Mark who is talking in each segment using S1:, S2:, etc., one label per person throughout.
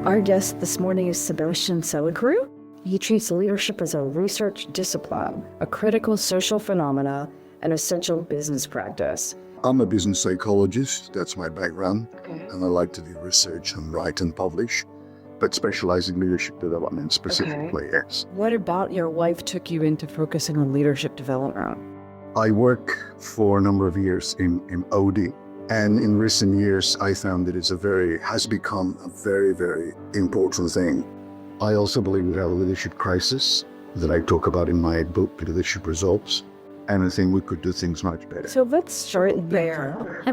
S1: Our guest this morning is Sebastian Salicru. He treats leadership as a research discipline, a critical social phenomena, and essential business practice.
S2: I'm a business psychologist, that's my background, and I like to do research and write and publish, but specialize in leadership development specifically, yes.
S1: What about your wife took you into focusing on leadership development?
S2: I work for a number of years in OD, and in recent years I found that has become a very, very important thing. I also believe we have a leadership crisis that I talk about in my book, Leadership Results. And I think we could do things much better.
S1: So let's start there.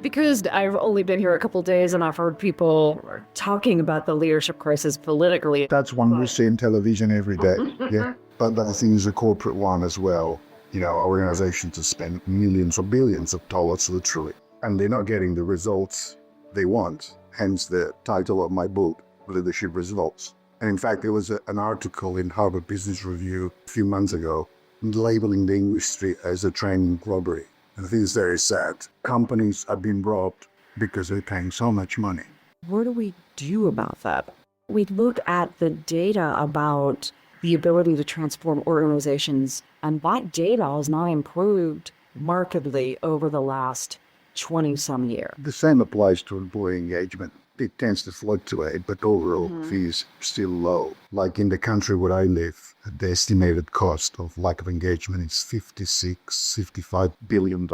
S1: Because I've only been here a couple of days and I've heard people talking about the leadership crisis politically.
S2: That's one we see in television every day, yeah. But I think it's a corporate one as well. You know, organizations to spend millions or billions of dollars literally, and they're not getting the results they want. Hence the title of my book, Leadership Results. And in fact, there was an article in Harvard Business Review a few months ago labeling the industry as a training robbery. And I think it's very sad. Companies are being robbed because they're paying so much money.
S1: What do we do about that? We look at the data about the ability to transform organizations, and that data has not improved markedly over the last 20-some years.
S2: The same applies to employee engagement. It tends to fluctuate, but overall fees still low. Like in the country where I live, the estimated cost of lack of engagement is $55 billion.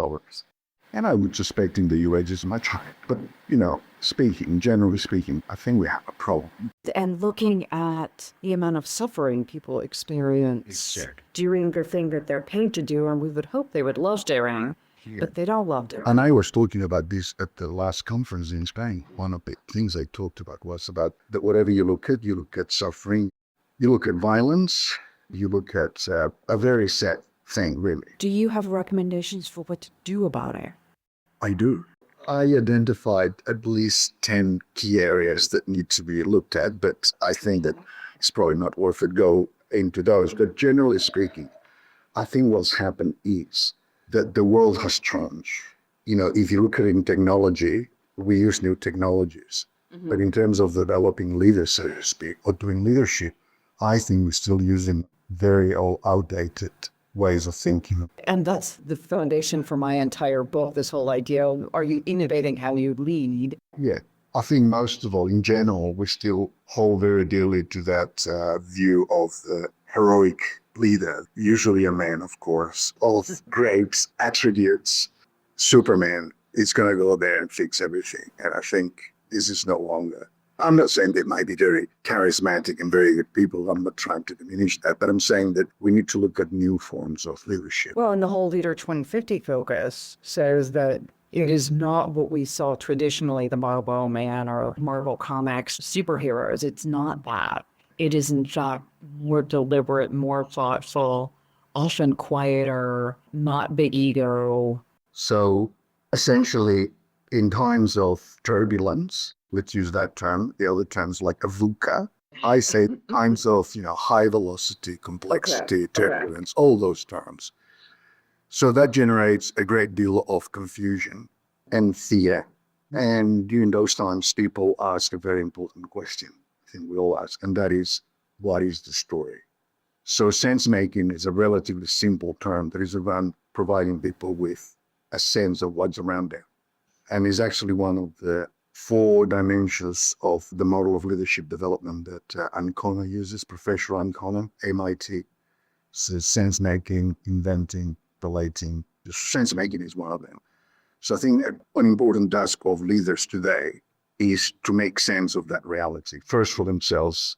S2: And I would suspect in the US it's much higher. But, generally speaking, I think we have a problem.
S1: And looking at the amount of suffering people experience doing the thing that they're paid to do, and we would hope they would love doing, but they don't love doing.
S2: And I was talking about this at the last conference in Spain. One of the things I talked about was about that whatever you look at suffering, you look at violence, you look at a very sad thing, really.
S1: Do you have recommendations for what to do about it?
S2: I do. I identified at least 10 key areas that need to be looked at, but I think that it's probably not worth it go into those. But generally speaking, I think what's happened is that the world has changed. If you look at it in technology, we use new technologies. But in terms of developing leaders, so to speak, or doing leadership, I think we're still using very old, outdated ways of thinking.
S1: And that's the foundation for my entire book, this whole idea of, are you innovating how you lead?
S2: Yeah. I think most of all, in general, we still hold very dearly to that view of the heroic leader, usually a man, of course, of great attributes. Superman is going to go there and fix everything. And I think this is no longer. I'm not saying they might be very charismatic and very good people. I'm not trying to diminish that, but I'm saying that we need to look at new forms of leadership.
S1: Well, and the whole Leader 2050 focus says that it is not what we saw traditionally, the Marvel Man or Marvel Comics superheroes. It's not that. It is, in fact, more deliberate, more thoughtful, often quieter, not big ego.
S2: So essentially, in times of turbulence, let's use that term, the other terms like VUCA, I say times of high velocity, complexity, turbulence, all those terms. So that generates a great deal of confusion and fear. And during those times, people ask a very important question. I think we all ask, and that is, what is the story? So sense making is a relatively simple term that is around providing people with a sense of what's around them, and is actually one of the 4 dimensions of the model of leadership development that Ancona uses, Professor Ancona, MIT. So sense making, inventing, relating. Sense making is one of them. So I think an important task of leaders today is to make sense of that reality, first for themselves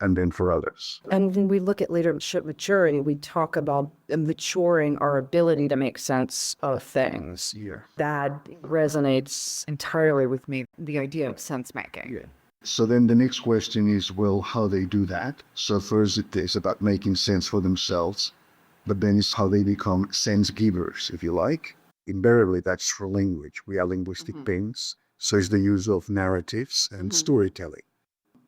S2: and then for others.
S1: And when we look at leadership maturity, we talk about maturing our ability to make sense of things.
S2: Yeah.
S1: That resonates entirely with me, the idea of sense making.
S2: Yeah. So then the next question is, well, how they do that. So first it is about making sense for themselves, but then it's how they become sense givers, if you like. Invariably, that's for language. We are linguistic beings. So it's the use of narratives and storytelling.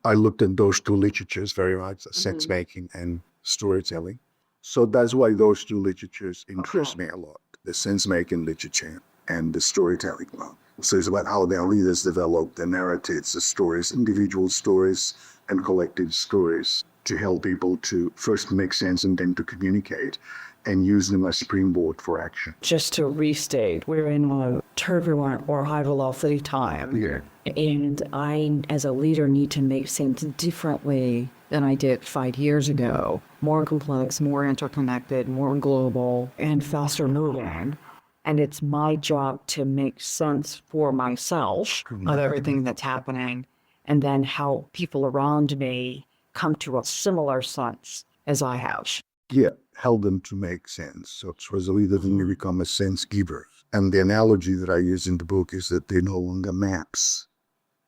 S2: I looked at those 2 literatures very much, sense making and storytelling. So that's why those 2 literatures interest me a lot, the sense making literature and the storytelling one. So it's about how their leaders develop their narratives, the stories, individual stories and collective stories, to help people to first make sense and then to communicate and use them as springboard for action.
S1: Just to restate, we're in a turbulent or high velocity time.
S2: Yeah.
S1: And I, as a leader, need to make sense differently than I did 5 years ago. More complex, more interconnected, more global, and faster moving. And it's my job to make sense for myself of everything that's happening, and then how people around me come to a similar sense as I have.
S2: Yeah, help them to make sense. So as a leader, then you become a sense giver. And the analogy that I use in the book is that they're no longer maps.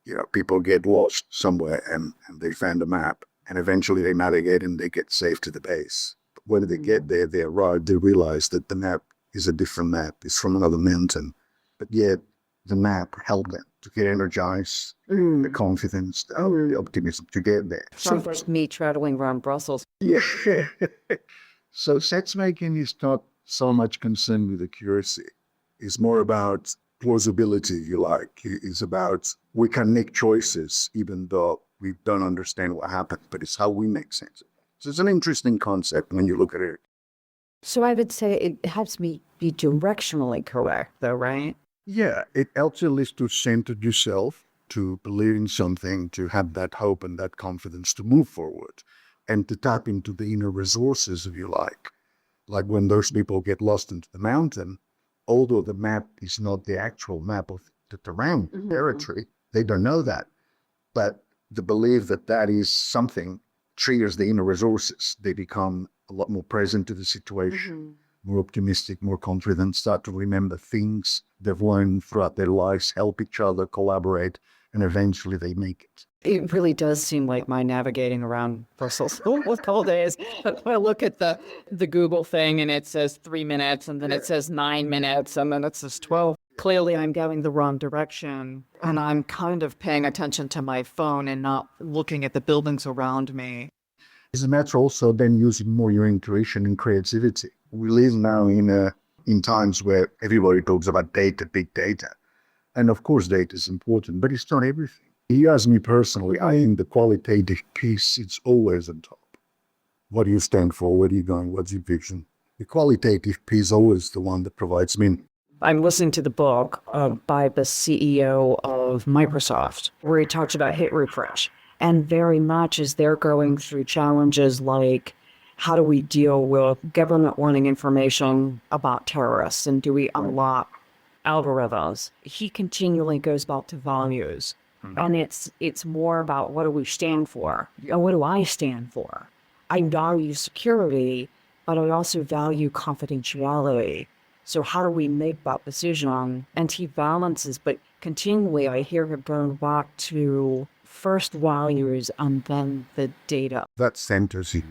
S2: You know, people get lost somewhere and they find a map, and eventually they navigate and they get safe to the base. But when they get there, they arrive, they realize that the map is a different map. It's from another mountain. But yet the map helped them to get energized, the confidence, the optimism to get there.
S1: Sounds like me traveling around Brussels.
S2: Yeah. So sense making is not so much concerned with accuracy. It's more about plausibility, if you like. It's about we can make choices even though we don't understand what happened, but it's how we make sense. So it's an interesting concept when you look at it.
S1: So I would say it helps me be directionally correct, though, right?
S2: Yeah, it helps you at least to center yourself, to believe in something, to have that hope and that confidence to move forward and to tap into the inner resources, if you like. Like when those people get lost into the mountain, although the map is not the actual map of the terrain, territory, they don't know that. But the belief that that is something triggers the inner resources. They become a lot more present to the situation, more optimistic, more confident, start to remember things they've learned throughout their lives, help each other, collaborate, and eventually they make it.
S1: It really does seem like my navigating around Brussels with cold days. But I look at the Google thing and it says 3 minutes, and then it says 9 minutes, and then it says 12. Clearly, I'm going the wrong direction, and I'm kind of paying attention to my phone and not looking at the buildings around me.
S2: It's a matter also then using more your intuition and creativity. We live now in times where everybody talks about data, big data. And of course, data is important, but it's not everything. You ask me personally, I think the qualitative piece, it's always on top. What do you stand for? Where are you going? What's your vision? The qualitative piece is always the one that provides meaning.
S1: I'm listening to the book by the CEO of Microsoft, where he talks about hit refresh. And very much as they're going through challenges like, how do we deal with government wanting information about terrorists, and do we unlock algorithms? He continually goes back to values. And it's more about, what do we stand for? What do I stand for? I value security, but I also value confidentiality. So how do we make that decision? And he balances, but continually I hear him going back to first values and then the data.
S2: That centers you.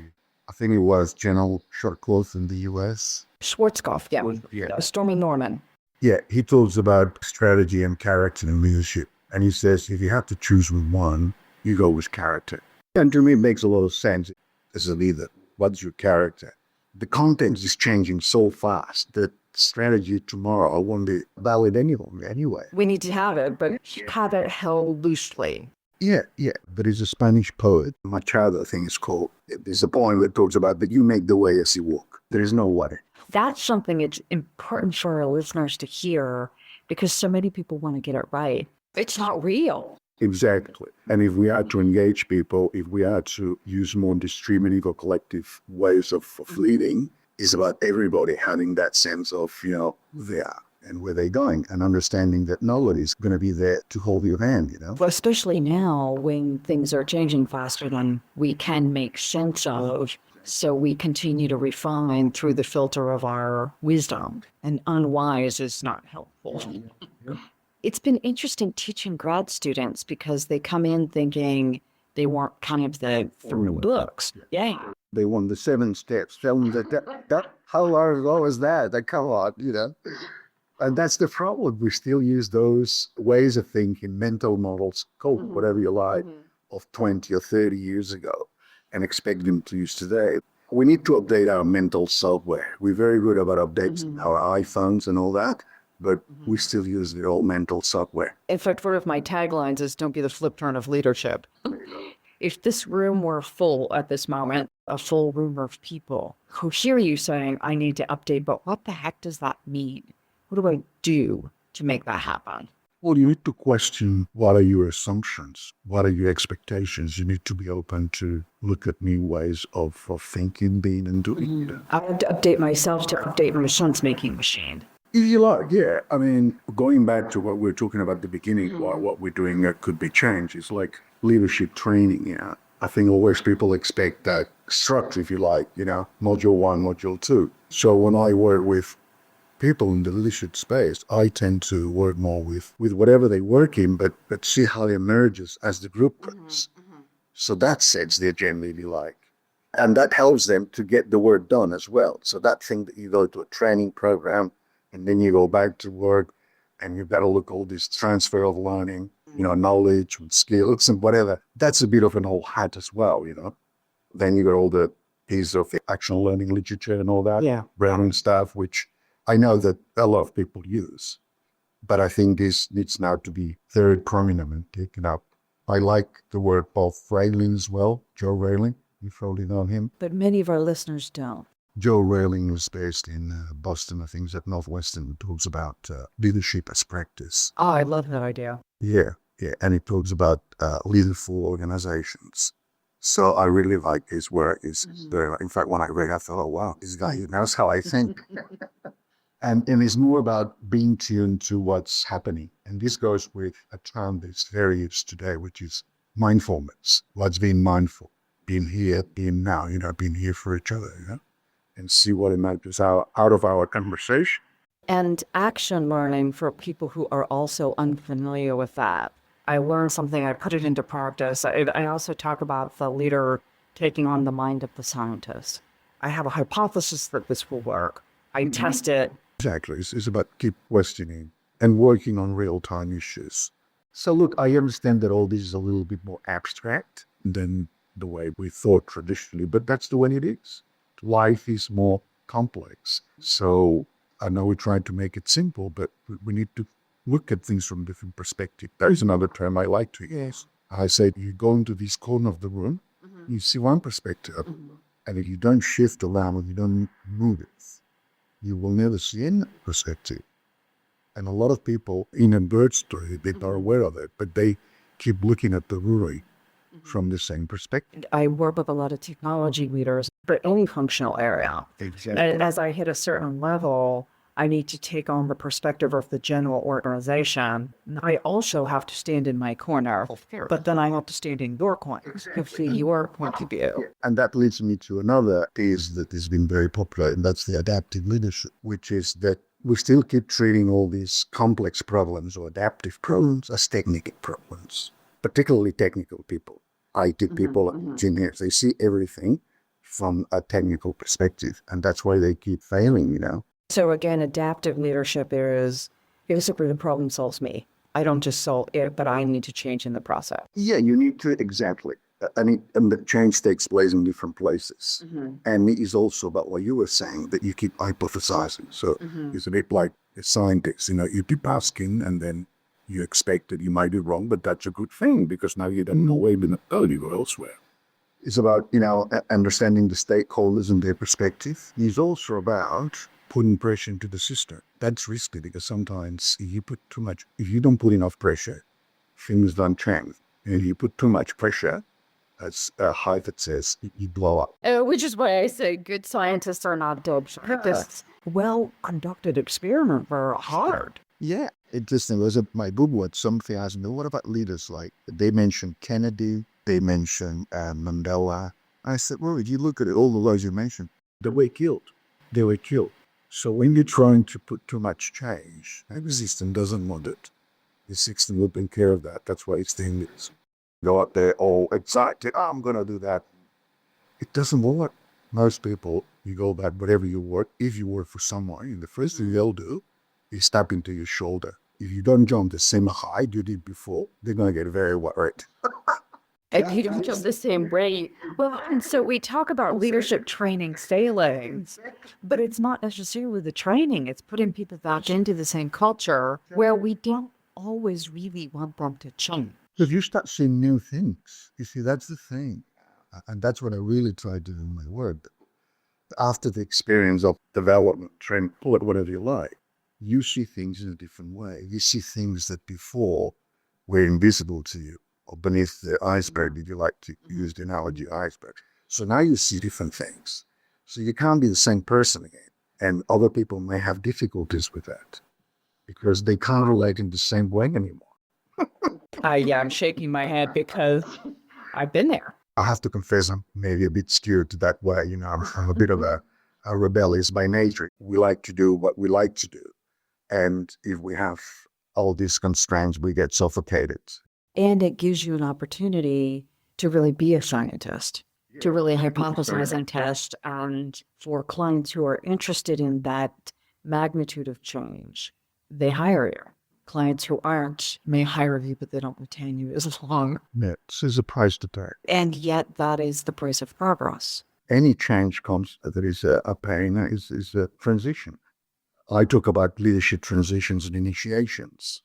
S2: I think it was General Shortcloth in the US.
S1: Schwarzkopf, Stormy Norman.
S2: Yeah, he talks about strategy and character and leadership. And he says, if you have to choose with one, you go with character. And to me, it makes a lot of sense as a leader. What's your character? The content is changing so fast that strategy tomorrow won't be valid any longer anyway.
S1: We need to have it, but have it held loosely.
S2: Yeah. There is a Spanish poet, Machado, I think it's called. There's a poem that talks about that you make the way as you walk. There is no way.
S1: That's something it's important for our listeners to hear, because so many people want to get it right. It's not real.
S2: Exactly. And if we are to engage people, if we are to use more distributive or collective ways of leading, it's about everybody having that sense of, who they are and where they're going, and understanding that nobody's going to be there to hold your hand,
S1: Well, especially now when things are changing faster than we can make sense of. So we continue to refine through the filter of our wisdom, and unwise is not helpful. It's been interesting teaching grad students, because they come in thinking they want kind of the through books. Yeah.
S2: They want the 7 steps. Tell them that how long ago was that? Like, come on, And that's the problem. We still use those ways of thinking, mental models, code, whatever you like, of 20 or 30 years ago, and expect them to use today. We need to update our mental software. We're very good about updating our iPhones and all that, but we still use the old mental software.
S1: In fact, one of my taglines is don't be the flip turn of leadership. If this room were full at this moment, a full room of people who hear you saying, I need to update, but what the heck does that mean? What do I do to make that happen?
S2: Well, you need to question what are your assumptions? What are your expectations? You need to be open to look at new ways of thinking, being, and doing.
S1: I have to update myself to update my son's making machine.
S2: If you like, yeah. I mean, going back to what we were talking about at the beginning, what we're doing could be changed. It's like leadership training, I think always people expect that structure, if you like, module 1, module 2. So when I work with people in the leadership space, I tend to work more with whatever they work in, but see how it emerges as the group grows. So that sets the agenda, if you like. And that helps them to get the work done as well. So that thing that you go to a training program and then you go back to work and you've got to look at all this transfer of learning, knowledge and skills and whatever. That's a bit of an old hat as well, Then you got all the pieces of action learning literature and all that, Brown stuff, which I know that a lot of people use, but I think this needs now to be very prominent and taken up. I like the work of Rayling as well, Joe Rayling. You've probably known him.
S1: But many of our listeners don't.
S2: Joe Rayling was based in Boston, I think it's at Northwestern, talks about leadership as practice.
S1: Oh, I love that idea.
S2: Yeah. And he talks about leaderful organizations. So I really like his work. In fact, when I read it, I thought, oh, wow, this guy knows how I think. And it's more about being tuned to what's happening. And this goes with a term that's very used today, which is mindfulness. What's being mindful? Being here, being now, being here for each other, and see what emerges out of our conversation.
S1: And action learning for people who are also unfamiliar with that. I learned something, I put it into practice. I also talk about the leader taking on the mind of the scientist. I have a hypothesis that this will work. I test it.
S2: Exactly. It's about keep questioning and working on real-time issues. So look, I understand that all this is a little bit more abstract than the way we thought traditionally, but that's the way it is. Life is more complex. So I know we tried to make it simple, but we need to look at things from a different perspective. There is another term I like to use. I say you go into this corner of the room, you see one perspective, and if you don't shift around, if you don't move it, you will never see any perspective. And a lot of people in a bird story, they are aware of it, but they keep looking at the ruri from the same perspective.
S1: I work with a lot of technology leaders, but any functional area.
S2: Exactly.
S1: And as I hit a certain level, I need to take on the perspective of the general organization. I also have to stand in my corner, but then I have to stand in your corner to see your point of view.
S2: And that leads me to another piece that has been very popular, and that's the adaptive leadership, which is that we still keep treating all these complex problems or adaptive problems as technical problems, particularly technical people, IT people, engineers. They see everything from a technical perspective, and that's why they keep failing,
S1: So again, adaptive leadership is basically the problem solves me. I don't just solve it, but I need to change in the process.
S2: Yeah, you need to, exactly. And the change takes place in different places. And it is also about what you were saying, that you keep hypothesizing. So it's a bit like a scientist, you keep asking and then you expect that you might be wrong, but that's a good thing because now you don't know where you're going to go elsewhere. It's about, understanding the stakeholders and their perspective. It's also about putting pressure into the system. That's risky because sometimes if you don't put enough pressure, things don't change. And if you put too much pressure, as Harvard says, you blow up.
S1: Which is why I say good scientists are not dope scientists. Well-conducted experiments are hard.
S2: Yeah. Interesting. My book was something asked me, what about leaders? Like they mentioned Kennedy, they mentioned Mandela. I said, well, if you look at it, all the laws you mentioned, they were killed. So when you're trying to put too much change, the system doesn't want it. The system will take care of that. That's why it's doing this. Go out there all excited, I'm going to do that. It doesn't work. Most people, you go back, whatever you work, if you work for someone, the first thing they'll do is tap into your shoulder. If you don't jump the same height you did before, they're going to get very worried.
S1: And you don't feel the same way. Well, and so we talk about leadership training failings, but it's not necessarily the training. It's putting people back into the same culture where we don't always really want them to change.
S2: Because you start seeing new things. You see, that's the thing. And that's what I really try to do in my work. After the experience of development, training, call it whatever you like, you see things in a different way. You see things that before were invisible to you, or beneath the iceberg, if you like to use the analogy iceberg. So now you see different things. So you can't be the same person again. And other people may have difficulties with that because they can't relate in the same way anymore.
S1: Yeah, I'm shaking my head because I've been there.
S2: I have to confess, I'm maybe a bit skewed to that way. You know, I'm a bit of a rebellious by nature. We like to do what we like to do. And if we have all these constraints, we get suffocated.
S1: And it gives you an opportunity to really be a scientist, to really hypothesize and test. And for clients who are interested in that magnitude of change, they hire you. Clients who aren't may hire you, but they don't retain you as long.
S2: This is a price to pay.
S1: And yet that is the price of progress.
S2: Any change comes, there is a pain, is a transition. I talk about leadership transitions and initiations.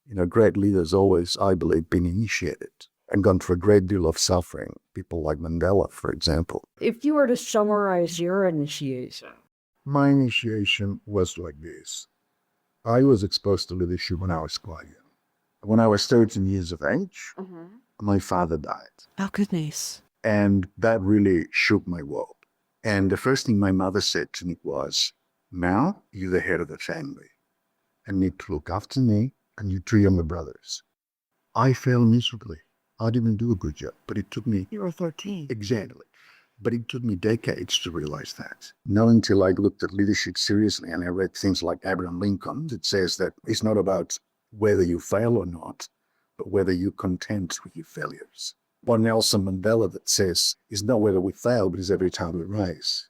S2: You know, great leaders always, I believe, been initiated and gone through a great deal of suffering. People like Mandela, for example.
S1: If you were to summarize your initiation.
S2: My initiation was like this. I was exposed to leadership when I was quite young. When I was 13 years of age, my father died.
S1: Oh, goodness.
S2: And that really shook my world. And the first thing my mother said to me was, "Now you're the head of the family and need to look after me and your two younger brothers." I failed miserably. I didn't do a good job, but it took me...
S1: You were 13.
S2: Exactly. But it took me decades to realize that. Not until I looked at leadership seriously and I read things like Abraham Lincoln that says that it's not about whether you fail or not, but whether you're content with your failures. Or Nelson Mandela that says it's not whether we fail, but it's every time we rise.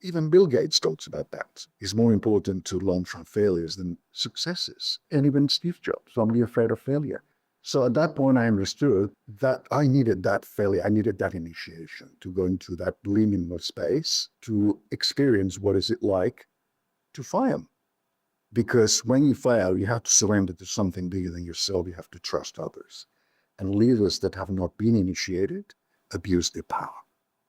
S2: Even Bill Gates talks about that. It's more important to learn from failures than successes. And even Steve Jobs, don't be afraid of failure. So at that point, I understood that I needed that failure. I needed that initiation to go into that liminal space to experience what is it like to fail. Because when you fail, you have to surrender to something bigger than yourself. You have to trust others. And leaders that have not been initiated abuse their power.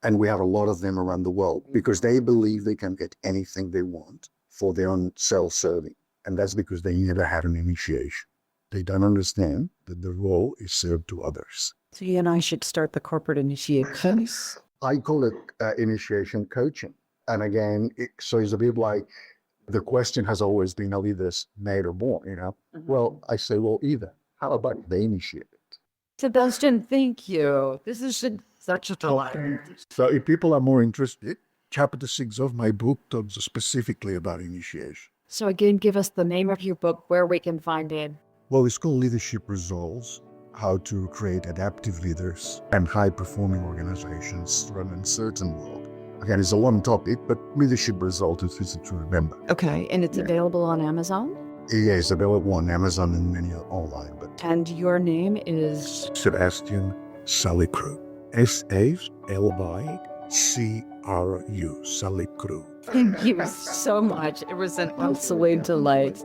S2: And we have a lot of them around the world because they believe they can get anything they want for their own self-serving. And that's because they never had an initiation. They don't understand that the role is served to others.
S1: So you and I should start the corporate initiations.
S2: I call it initiation coaching. And again, it's a bit like the question has always been, are leaders made or born, you know? Well, I say, well, either. How about they initiate it?
S1: Sebastian, thank you. This is such a delight.
S2: So if people are more interested, chapter 6 of my book talks specifically about initiation.
S1: So again, give us the name of your book, where we can find it.
S2: Well, it's called Leadership Results, How to Create Adaptive Leaders and High-Performing Organizations Through an Uncertain World. Again, it's a long topic, but leadership results is easy to remember.
S1: Okay, and it's available on Amazon?
S2: Yeah, it's available on Amazon and many online. But
S1: And your name is?
S2: Sebastian Salicru. Salicu. Salicru.
S1: Thank you so much. It was an absolute delight.